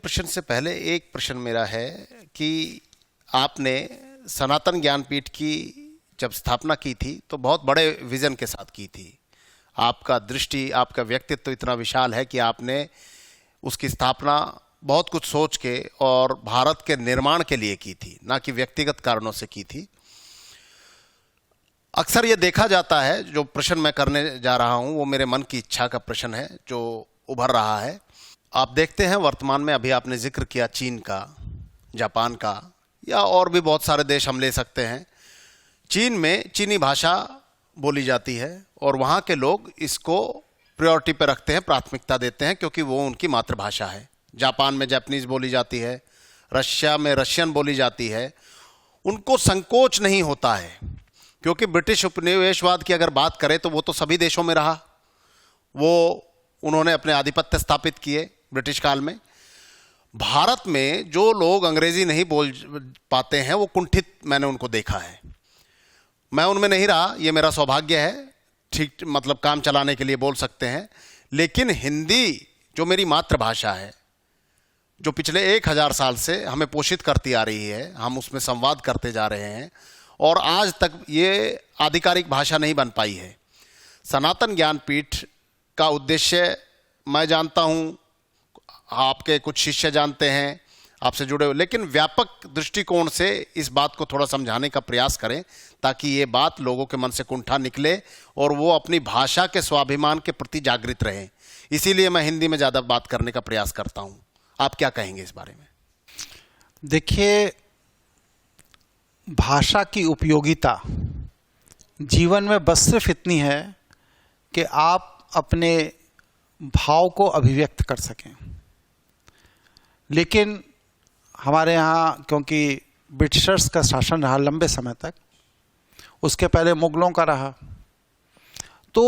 प्रश्न से पहले एक प्रश्न मेरा है कि आपने सनातन ज्ञानपीठ की जब स्थापना की थी तो बहुत बड़े विजन के साथ की थी। आपका दृष्टि, आपका व्यक्तित्व इतना विशाल है कि आपने उसकी स्थापना बहुत कुछ सोच के और भारत के निर्माण के लिए की थी, ना कि व्यक्तिगत कारणों से की थी। अक्सर ये देखा जाता है, जो प्रश्न मैं करने जा रहा हूँ वो मेरे मन की इच्छा का प्रश्न है जो उभर रहा है। आप देखते हैं वर्तमान में, अभी आपने जिक्र किया चीन का, जापान का, या और भी बहुत सारे देश हम ले सकते हैं। चीन में चीनी भाषा बोली जाती है और वहाँ के लोग इसको प्रायोरिटी पे रखते हैं, प्राथमिकता देते हैं, क्योंकि वो उनकी मातृभाषा है। जापान में जापानीज बोली जाती है, रशिया में रशियन बोली जाती है। उनको संकोच नहीं होता है, क्योंकि ब्रिटिश उपनिवेशवाद की अगर बात करें तो वो तो सभी देशों में रहा। वो उन्होंने अपने आधिपत्य स्थापित किए ब्रिटिश काल में। भारत में जो लोग अंग्रेजी नहीं बोल पाते हैं वो कुंठित मैंने उनको देखा है। मैं उनमें नहीं रहा, ये मेरा सौभाग्य है, ठीक मतलब काम चलाने के लिए बोल सकते हैं। लेकिन हिंदी जो मेरी मातृभाषा है, जो पिछले 1000 साल से हमें पोषित करती आ रही है, हम उसमें संवाद करते जा रहे हैं और आज तक ये आधिकारिक भाषा नहीं बन पाई है। सनातन ज्ञानपीठ का उद्देश्य मैं जानता हूँ, आपके कुछ शिष्य जानते हैं, आपसे जुड़े हुए, लेकिन व्यापक दृष्टिकोण से इस बात को थोड़ा समझाने का प्रयास करें ताकि ये बात लोगों के मन से कुंठा निकले और वो अपनी भाषा के स्वाभिमान के प्रति जागृत रहें। इसीलिए मैं हिंदी में ज़्यादा बात करने का प्रयास करता हूँ। आप क्या कहेंगे इस बारे में? देखिए, भाषा की उपयोगिता जीवन में बस सिर्फ इतनी है कि आप अपने भाव को अभिव्यक्त कर सकें। लेकिन हमारे यहाँ क्योंकि ब्रिटिशर्स का शासन रहा लंबे समय तक, उसके पहले मुगलों का रहा, तो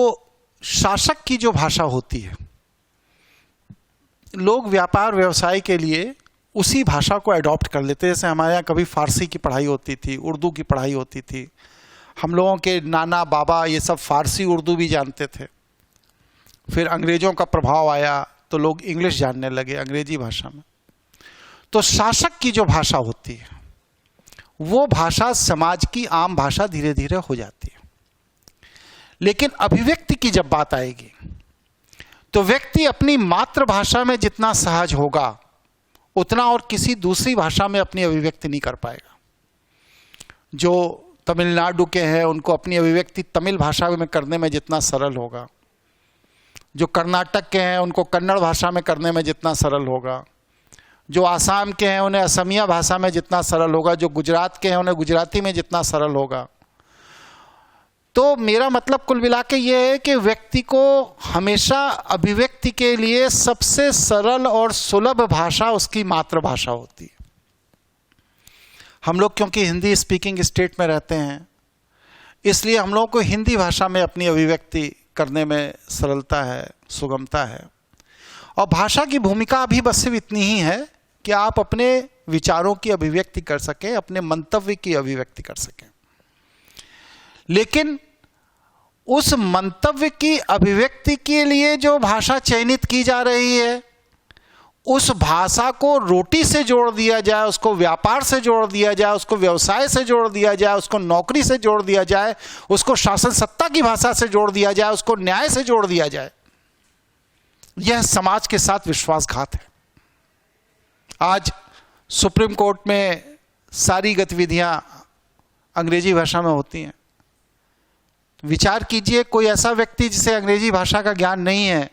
शासक की जो भाषा होती है, लोग व्यापार व्यवसाय के लिए उसी भाषा को अडॉप्ट कर लेते हैं। जैसे हमारे यहाँ कभी फारसी की पढ़ाई होती थी, उर्दू की पढ़ाई होती थी। हम लोगों के नाना बाबा ये सब फारसी उर्दू भी जानते थे। फिर अंग्रेज़ों का प्रभाव आया तो लोग इंग्लिश जानने लगे, अंग्रेजी भाषा में। तो शासक की जो भाषा होती है वो भाषा समाज की आम भाषा धीरे धीरे हो जाती है। लेकिन अभिव्यक्ति की जब बात आएगी तो व्यक्ति अपनी मातृभाषा में जितना सहज होगा उतना और किसी दूसरी भाषा में अपनी अभिव्यक्ति नहीं कर पाएगा। जो तमिलनाडु के हैं उनको अपनी अभिव्यक्ति तमिल भाषा में करने में जितना सरल होगा, जो कर्नाटक के हैं उनको कन्नड़ भाषा में करने में जितना सरल होगा, जो आसाम के हैं उन्हें असमिया भाषा में जितना सरल होगा, जो गुजरात के हैं उन्हें गुजराती में जितना सरल होगा। तो मेरा मतलब कुल मिला के ये है कि व्यक्ति को हमेशा अभिव्यक्ति के लिए सबसे सरल और सुलभ भाषा उसकी मातृभाषा होती है। हम लोग क्योंकि हिंदी स्पीकिंग स्टेट में रहते हैं, इसलिए हम लोगों को हिंदी भाषा में अपनी अभिव्यक्ति करने में सरलता है, सुगमता है। और भाषा की भूमिका अभी बस सिर्फ इतनी ही है कि आप अपने विचारों की अभिव्यक्ति कर सकें, अपने मंतव्य की अभिव्यक्ति कर सकें। लेकिन उस मंतव्य की अभिव्यक्ति के लिए जो भाषा चयनित की जा रही है, उस भाषा को रोटी से जोड़ दिया जाए, उसको व्यापार से जोड़ दिया जाए, उसको व्यवसाय से जोड़ दिया जाए, उसको नौकरी से जोड़ दिया जाए, उसको शासन सत्ता की भाषा से जोड़ दिया जाए, उसको न्याय से जोड़ दिया जाए, यह समाज के साथ विश्वासघात है। आज सुप्रीम कोर्ट में सारी गतिविधियां अंग्रेजी भाषा में होती हैं। विचार कीजिए, कोई ऐसा व्यक्ति जिसे अंग्रेजी भाषा का ज्ञान नहीं है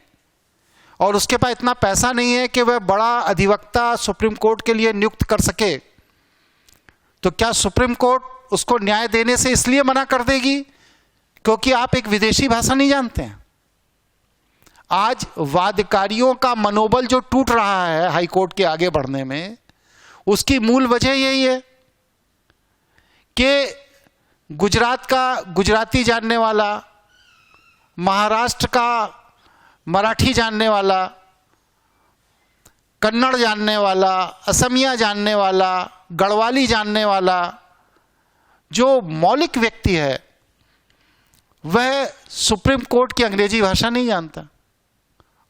और उसके पास इतना पैसा नहीं है कि वह बड़ा अधिवक्ता सुप्रीम कोर्ट के लिए नियुक्त कर सके, तो क्या सुप्रीम कोर्ट उसको न्याय देने से इसलिए मना कर देगी क्योंकि आप एक विदेशी भाषा नहीं जानते हैं? आज वादकारियों का मनोबल जो टूट रहा है हाई कोर्ट के आगे बढ़ने में, उसकी मूल वजह यही है कि गुजरात का गुजराती जानने वाला, महाराष्ट्र का मराठी जानने वाला, कन्नड़ जानने वाला, असमिया जानने वाला, गढ़वाली जानने वाला जो मौलिक व्यक्ति है वह सुप्रीम कोर्ट की अंग्रेजी भाषा नहीं जानता।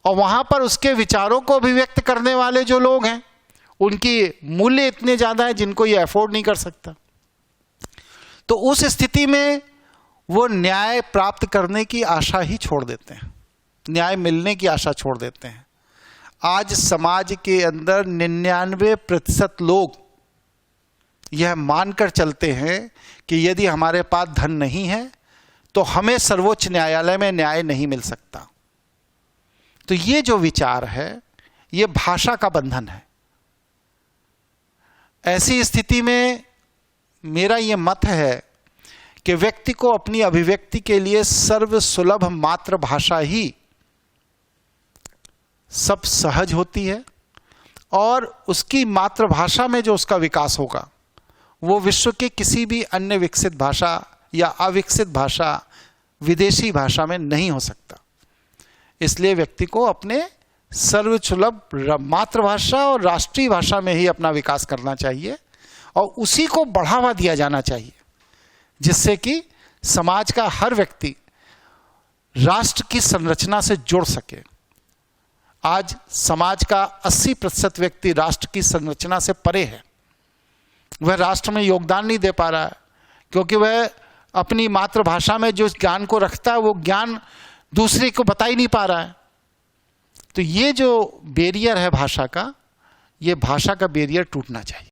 और वहाँ पर उसके विचारों को अभिव्यक्त करने वाले जो लोग हैं उनकी मूल्य इतने ज़्यादा है जिनको ये अफोर्ड नहीं कर सकता। तो उस स्थिति में वो न्याय प्राप्त करने की आशा ही छोड़ देते हैं, न्याय मिलने की आशा छोड़ देते हैं। आज समाज के अंदर 99% लोग यह मानकर चलते हैं कि यदि हमारे पास धन नहीं है तो हमें सर्वोच्च न्यायालय में न्याय नहीं मिल सकता। तो ये जो विचार है ये भाषा का बंधन है। ऐसी स्थिति में मेरा ये मत है कि व्यक्ति को अपनी अभिव्यक्ति के लिए सर्वसुलभ मातृभाषा ही सब सहज होती है, और उसकी मातृभाषा में जो उसका विकास होगा वो विश्व के किसी भी अन्य विकसित भाषा या अविकसित भाषा, विदेशी भाषा में नहीं हो सकता। इसलिए व्यक्ति को अपने सर्वसुलभ मातृभाषा और राष्ट्रीय भाषा में ही अपना विकास करना चाहिए और उसी को बढ़ावा दिया जाना चाहिए, जिससे कि समाज का हर व्यक्ति राष्ट्र की संरचना से जुड़ सके। आज समाज का 80% व्यक्ति राष्ट्र की संरचना से परे है। वह राष्ट्र में योगदान नहीं दे पा रहा है क्योंकि वह अपनी मातृभाषा में जो ज्ञान को रखता है वो ज्ञान दूसरे को बता ही नहीं पा रहा है। तो ये जो बैरियर है भाषा का, ये भाषा का बैरियर टूटना चाहिए।